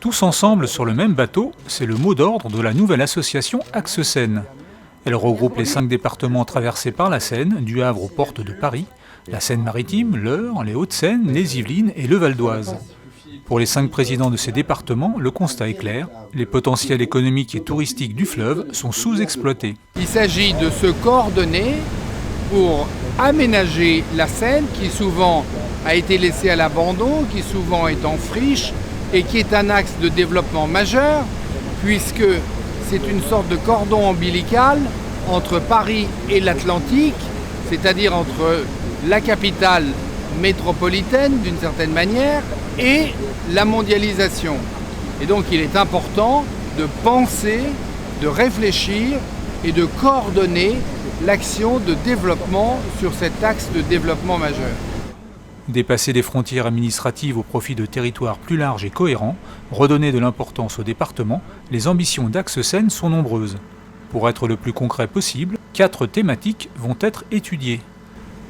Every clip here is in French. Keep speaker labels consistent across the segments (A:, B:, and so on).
A: Tous ensemble sur le même bateau, c'est le mot d'ordre de la nouvelle association Axe Seine. Elle regroupe les 5 départements traversés par la Seine, du Havre aux portes de Paris, la Seine-Maritime, l'Eure, les Hauts-de-Seine, les Yvelines et le Val d'Oise. Pour les 5 présidents de ces départements, le constat est clair, les potentiels économiques et touristiques du fleuve sont sous-exploités.
B: Il s'agit de se coordonner pour aménager la Seine qui souvent a été laissée à l'abandon, qui souvent est en friche et qui est un axe de développement majeur puisque c'est une sorte de cordon ombilical entre Paris et l'Atlantique, c'est-à-dire entre la capitale métropolitaine d'une certaine manière et la mondialisation. Et donc il est important de penser, de réfléchir et de coordonner l'action de développement sur cet axe de développement majeur.
A: Dépasser les frontières administratives au profit de territoires plus larges et cohérents, redonner de l'importance aux départements, les ambitions d'Axe Seine sont nombreuses. Pour être le plus concret possible, 4 thématiques vont être étudiées.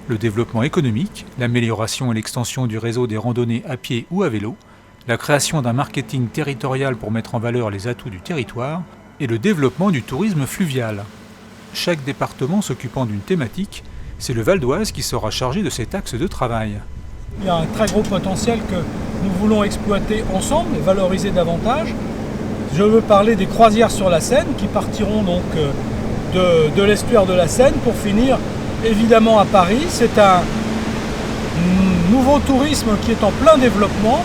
A: Le développement économique, l'amélioration et l'extension du réseau des randonnées à pied ou à vélo, la création d'un marketing territorial pour mettre en valeur les atouts du territoire et le développement du tourisme fluvial. Chaque département s'occupant d'une thématique, c'est le Val d'Oise qui sera chargé de cet axe de travail.
C: Il y a un très gros potentiel que nous voulons exploiter ensemble et valoriser davantage. Je veux parler des croisières sur la Seine qui partiront donc de l'estuaire de la Seine pour finir évidemment à Paris. C'est un nouveau tourisme qui est en plein développement,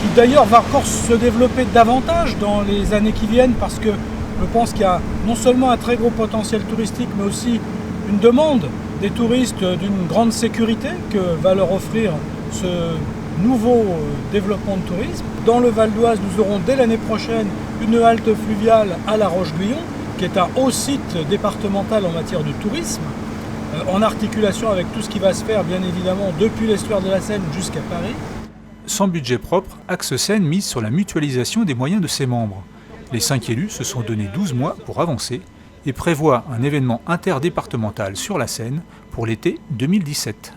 C: qui d'ailleurs va encore se développer davantage dans les années qui viennent parce que je pense qu'il y a non seulement un très gros potentiel touristique mais aussi une demande des touristes d'une grande sécurité que va leur offrir ce nouveau développement de tourisme. Dans le Val d'Oise, nous aurons dès l'année prochaine une halte fluviale à La Roche-Guyon, qui est un haut site départemental en matière de tourisme, en articulation avec tout ce qui va se faire, bien évidemment, depuis l'estuaire de la Seine jusqu'à Paris.
A: Sans budget propre, Axe Seine mise sur la mutualisation des moyens de ses membres. Les 5 élus se sont donné 12 mois pour avancer et prévoient un événement interdépartemental sur la Seine pour l'été 2017.